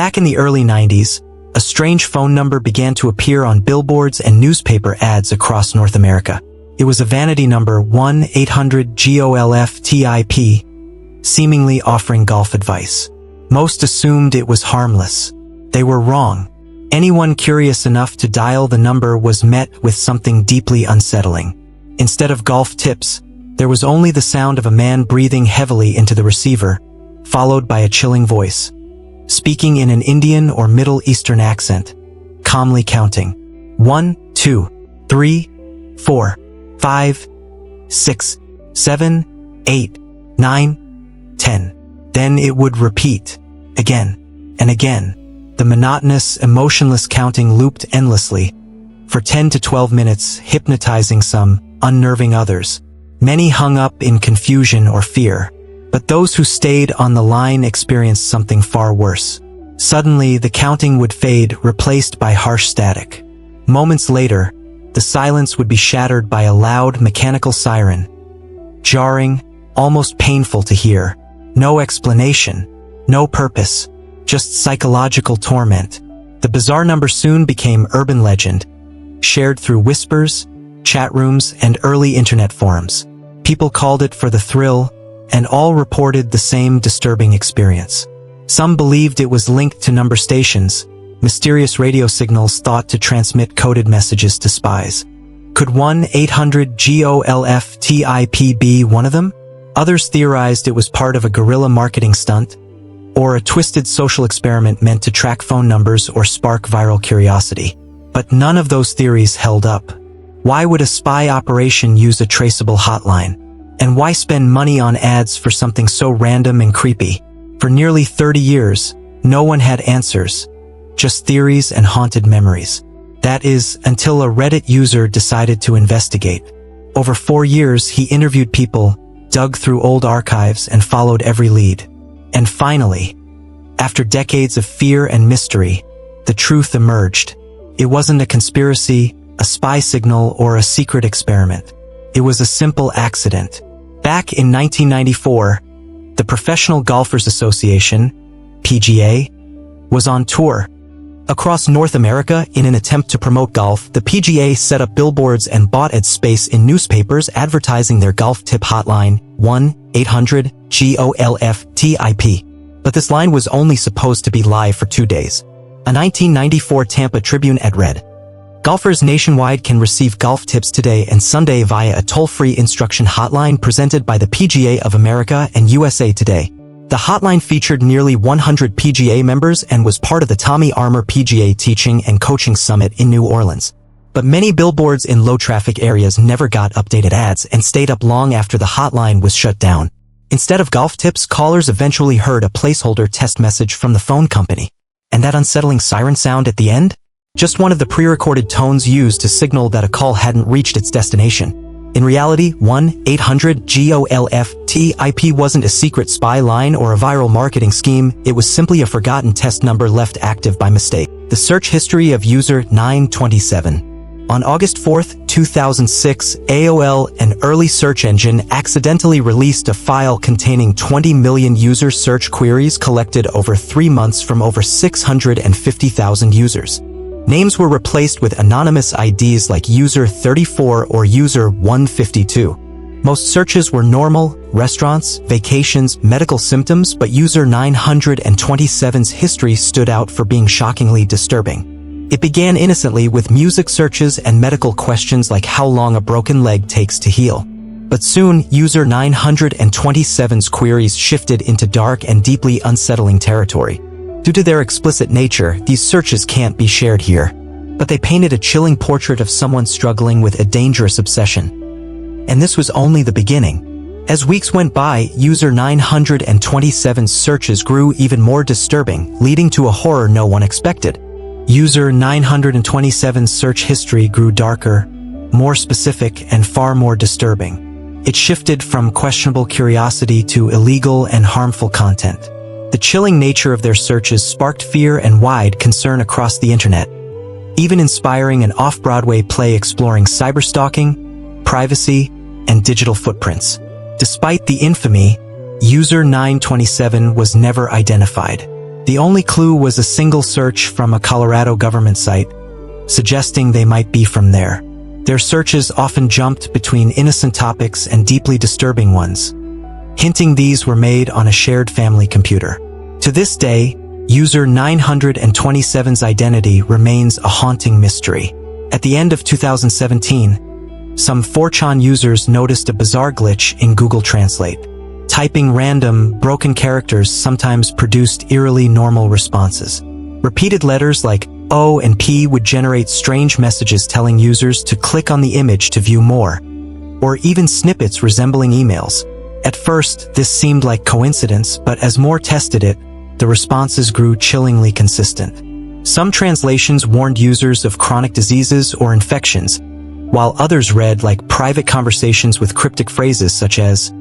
Back in the early 90s, a strange phone number began to appear on billboards and newspaper ads across North America. It was a vanity number 1-800-GOLF-TIP, seemingly offering golf advice. Most assumed it was harmless. They were wrong. Anyone curious enough to dial the number was met with something deeply unsettling. Instead of golf tips, there was only the sound of a man breathing heavily into the receiver, followed by a chilling voice, speaking in an Indian or Middle Eastern accent, calmly counting. 1, 2, 3, 4, 5, 6, 7, 8, 9, 10. Then it would repeat, again and again. The monotonous, emotionless counting looped endlessly, for 10 to 12 minutes, hypnotizing some, unnerving others. Many hung up in confusion or fear, but those who stayed on the line experienced something far worse. Suddenly, the counting would fade, replaced by harsh static. Moments later, the silence would be shattered by a loud, mechanical siren. Jarring, almost painful to hear. No explanation, no purpose, just psychological torment. The bizarre number soon became urban legend, shared through whispers, chat rooms, and early internet forums. People called it for the thrill, and all reported the same disturbing experience. Some believed it was linked to number stations, mysterious radio signals thought to transmit coded messages to spies. Could 1-800-GOLF-TIP be one of them? Others theorized it was part of a guerrilla marketing stunt, or a twisted social experiment meant to track phone numbers or spark viral curiosity. But none of those theories held up. Why would a spy operation use a traceable hotline? And why spend money on ads for something so random and creepy? For nearly 30 years, no one had answers, just theories and haunted memories. That is, until a Reddit user decided to investigate. Over 4 years, he interviewed people, dug through old archives, and followed every lead. And finally, after decades of fear and mystery, the truth emerged. It wasn't a conspiracy, a spy signal, or a secret experiment. It was a simple accident. Back in 1994, the Professional Golfers Association, PGA, was on tour. Across North America, in an attempt to promote golf, the PGA set up billboards and bought ad space in newspapers advertising their golf tip hotline, 1-800-GOLF-TIP. But this line was only supposed to be live for 2 days. A 1994 Tampa Tribune ad read, "Golfers nationwide can receive golf tips today and Sunday via a toll-free instruction hotline presented by the PGA of America and USA Today." The hotline featured nearly 100 PGA members and was part of the Tommy Armour PGA Teaching and Coaching Summit in New Orleans. But many billboards in low-traffic areas never got updated ads and stayed up long after the hotline was shut down. Instead of golf tips, callers eventually heard a placeholder test message from the phone company. And that unsettling siren sound at the end? Just one of the pre-recorded tones used to signal that a call hadn't reached its destination. In reality, 1-800-GOLF-TIP wasn't a secret spy line or a viral marketing scheme, it was simply a forgotten test number left active by mistake. The search history of user 927. On August 4, 2006, AOL, an early search engine, accidentally released a file containing 20 million user search queries collected over 3 months from over 650,000 users. Names were replaced with anonymous IDs like user 34 or user 152. Most searches were normal, restaurants, vacations, medical symptoms, but user 927's history stood out for being shockingly disturbing. It began innocently with music searches and medical questions like how long a broken leg takes to heal. But soon, user 927's queries shifted into dark and deeply unsettling territory. Due to their explicit nature, these searches can't be shared here. But they painted a chilling portrait of someone struggling with a dangerous obsession. And this was only the beginning. As weeks went by, user 927's searches grew even more disturbing, leading to a horror no one expected. User 927's search history grew darker, more specific, and far more disturbing. It shifted from questionable curiosity to illegal and harmful content. The chilling nature of their searches sparked fear and wide concern across the internet, even inspiring an off-Broadway play exploring cyberstalking, privacy, and digital footprints. Despite the infamy, user 927 was never identified. The only clue was a single search from a Colorado government site, suggesting they might be from there. Their searches often jumped between innocent topics and deeply disturbing ones, hinting these were made on a shared family computer. To this day, user 927's identity remains a haunting mystery. At the end of 2017, some 4chan users noticed a bizarre glitch in Google Translate. Typing random, broken characters sometimes produced eerily normal responses. Repeated letters like O and P would generate strange messages telling users to click on the image to view more, or even snippets resembling emails. At first, this seemed like coincidence, but as more tested it, the responses grew chillingly consistent. Some translations warned users of chronic diseases or infections, while others read like private conversations with cryptic phrases such as,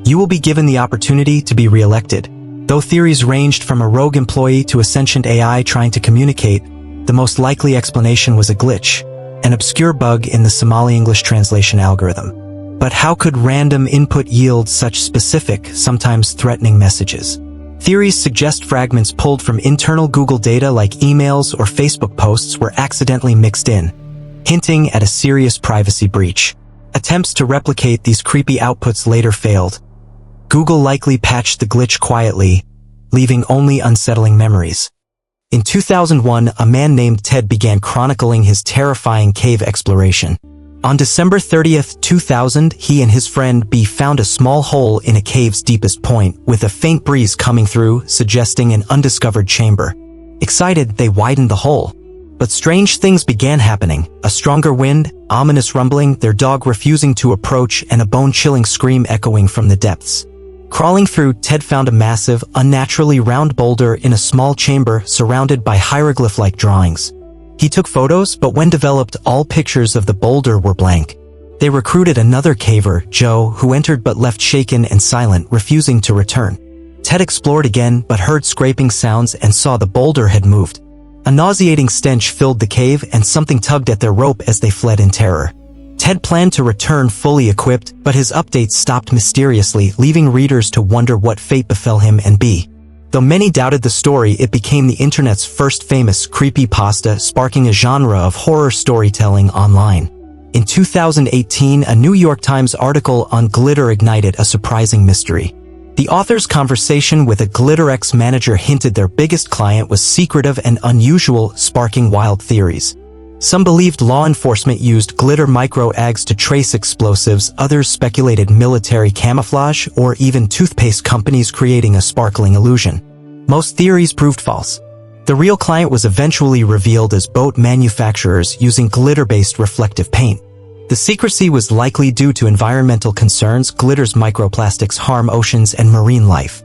"You will be given the opportunity to be re-elected." Though theories ranged from a rogue employee to a sentient AI trying to communicate, the most likely explanation was a glitch, an obscure bug in the Somali English translation algorithm. But how could random input yield such specific, sometimes threatening messages? Theories suggest fragments pulled from internal Google data like emails or Facebook posts were accidentally mixed in, hinting at a serious privacy breach. Attempts to replicate these creepy outputs later failed. Google likely patched the glitch quietly, leaving only unsettling memories. In 2001, a man named Ted began chronicling his terrifying cave exploration. On December 30th, 2000, he and his friend B found a small hole in a cave's deepest point, with a faint breeze coming through, suggesting an undiscovered chamber. Excited, they widened the hole. But strange things began happening. A stronger wind, ominous rumbling, their dog refusing to approach, and a bone-chilling scream echoing from the depths. Crawling through, Ted found a massive, unnaturally round boulder in a small chamber surrounded by hieroglyph-like drawings. He took photos, but when developed, all pictures of the boulder were blank. They recruited another caver, Joe, who entered but left shaken and silent, refusing to return. Ted explored again, but heard scraping sounds and saw the boulder had moved. A nauseating stench filled the cave, and something tugged at their rope as they fled in terror. Ted planned to return fully equipped, but his updates stopped mysteriously, leaving readers to wonder what fate befell him and B. Though many doubted the story, it became the internet's first famous creepypasta, sparking a genre of horror storytelling online. In 2018, a New York Times article on Glitter ignited a surprising mystery. The author's conversation with a GlitterX manager hinted their biggest client was secretive and unusual, sparking wild theories. Some believed law enforcement used glitter micro-eggs to trace explosives, others speculated military camouflage, or even toothpaste companies creating a sparkling illusion. Most theories proved false. The real client was eventually revealed as boat manufacturers using glitter-based reflective paint. The secrecy was likely due to environmental concerns. Glitter's microplastics harm oceans and marine life.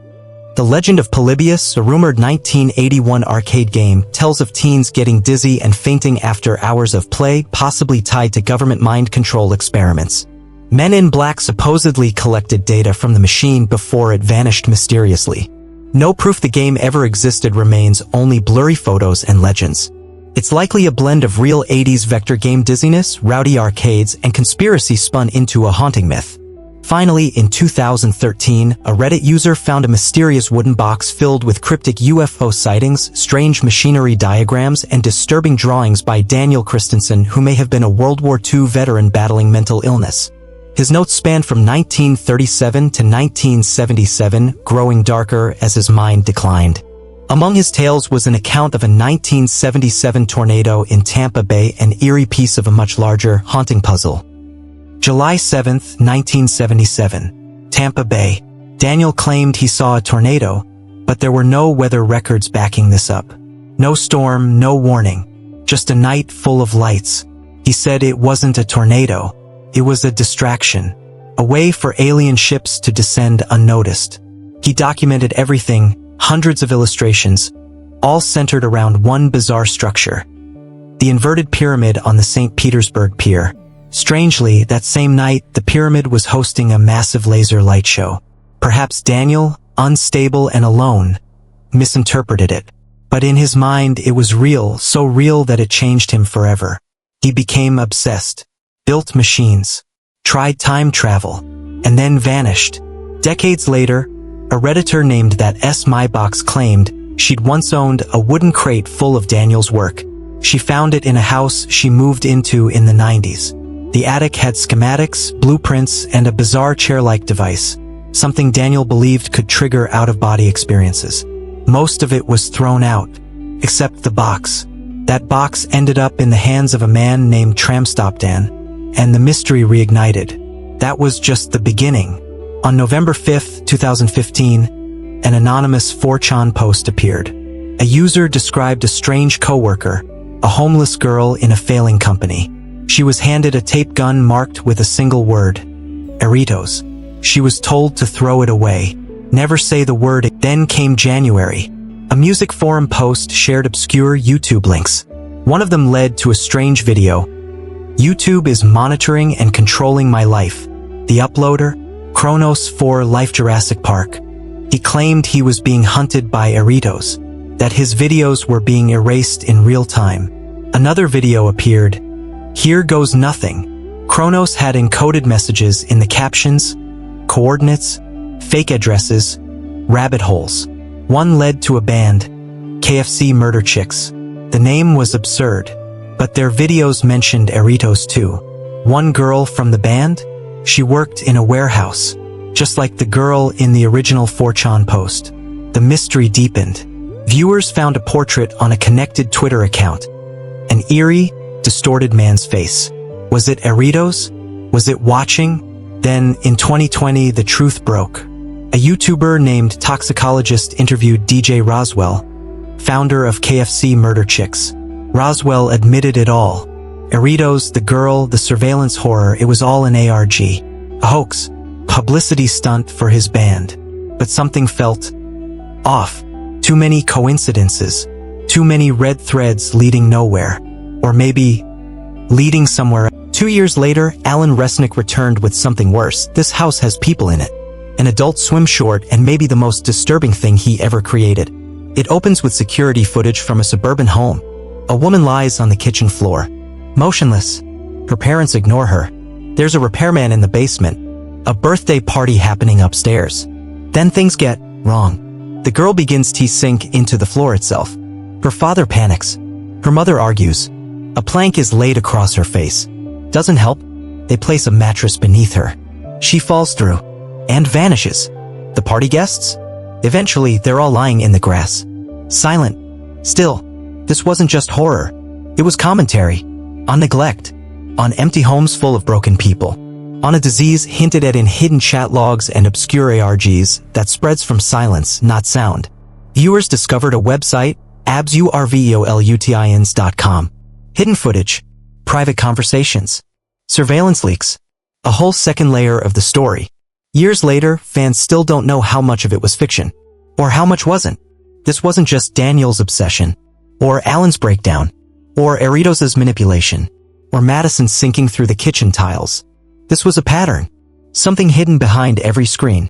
The Legend of Polybius, a rumored 1981 arcade game, tells of teens getting dizzy and fainting after hours of play, possibly tied to government mind control experiments. Men in Black supposedly collected data from the machine before it vanished mysteriously. No proof the game ever existed remains, only blurry photos and legends. It's likely a blend of real 80s vector game dizziness, rowdy arcades, and conspiracy spun into a haunting myth. Finally, in 2013, a Reddit user found a mysterious wooden box filled with cryptic UFO sightings, strange machinery diagrams, and disturbing drawings by Daniel Christensen, who may have been a World War II veteran battling mental illness. His notes spanned from 1937 to 1977, growing darker as his mind declined. Among his tales was an account of a 1977 tornado in Tampa Bay, an eerie piece of a much larger, haunting puzzle. July 7, 1977. Tampa Bay. Daniel claimed he saw a tornado, but there were no weather records backing this up. No storm, no warning. Just a night full of lights. He said it wasn't a tornado. It was a distraction. A way for alien ships to descend unnoticed. He documented everything, hundreds of illustrations, all centered around one bizarre structure. The inverted pyramid on the St. Petersburg Pier. Strangely, that same night, the pyramid was hosting a massive laser light show. Perhaps Daniel, unstable and alone, misinterpreted it. But in his mind, it was real, so real that it changed him forever. He became obsessed, built machines, tried time travel, and then vanished. Decades later, a Redditor named That S My Box claimed She'd once owned a wooden crate full of Daniel's work. She found it in a house she moved into in the 90s. The attic had schematics, blueprints, and a bizarre chair-like device, something Daniel believed could trigger out-of-body experiences. Most of it was thrown out, except the box. That box ended up in the hands of a man named Tramstopdan, and the mystery reignited. That was just the beginning. On November 5, 2015, an anonymous 4chan post appeared. A user described a strange coworker, a homeless girl in a failing company. She was handed a tape gun marked with a single word, Eritos. She was told to throw it away. Never say the word. Then came January. A music forum post shared obscure YouTube links. One of them led to a strange video. YouTube is monitoring and controlling my life. The uploader, Kronos 4 Life Jurassic Park. He claimed he was being hunted by Eritos, that his videos were being erased in real time. Another video appeared. Here goes nothing. Kronos had encoded messages in the captions, coordinates, fake addresses, rabbit holes. One led to a band, KFC Murder Chicks. The name was absurd, but their videos mentioned Eritos too. One girl from the band? She worked in a warehouse, just like the girl in the original 4chan post. The mystery deepened. Viewers found a portrait on a connected Twitter account. An eerie, distorted man's face. Was it Eritos? Was it watching? Then, in 2020, the truth broke. A YouTuber named Toxicologist interviewed DJ Roswell, founder of KFC Murder Chicks. Roswell admitted it all. Eritos, the girl, the surveillance horror, it was all an ARG. A hoax. Publicity stunt for his band. But something felt off. Too many coincidences. Too many red threads leading nowhere. Or maybe leading somewhere. 2 years later, Alan Resnick returned with something worse. This house has people in it. An adult swim short, and maybe the most disturbing thing he ever created. It opens with security footage from a suburban home. A woman lies on the kitchen floor, motionless. Her parents ignore her. There's a repairman in the basement. A birthday party happening upstairs. Then things get wrong. The girl begins to sink into the floor itself. Her father panics. Her mother argues. A plank is laid across her face. Doesn't help. They place a mattress beneath her. She falls through and vanishes. The party guests? Eventually, they're all lying in the grass. Silent. Still. This wasn't just horror. It was commentary. On neglect. On empty homes full of broken people. On a disease hinted at in hidden chat logs and obscure ARGs that spreads from silence, not sound. Viewers discovered a website, absurveolutins.com. Hidden footage. Private conversations. Surveillance leaks. A whole second layer of the story. Years later, fans still don't know how much of it was fiction. Or how much wasn't. This wasn't just Daniel's obsession. Or Alan's breakdown. Or Eritos' manipulation. Or Madison sinking through the kitchen tiles. This was a pattern. Something hidden behind every screen.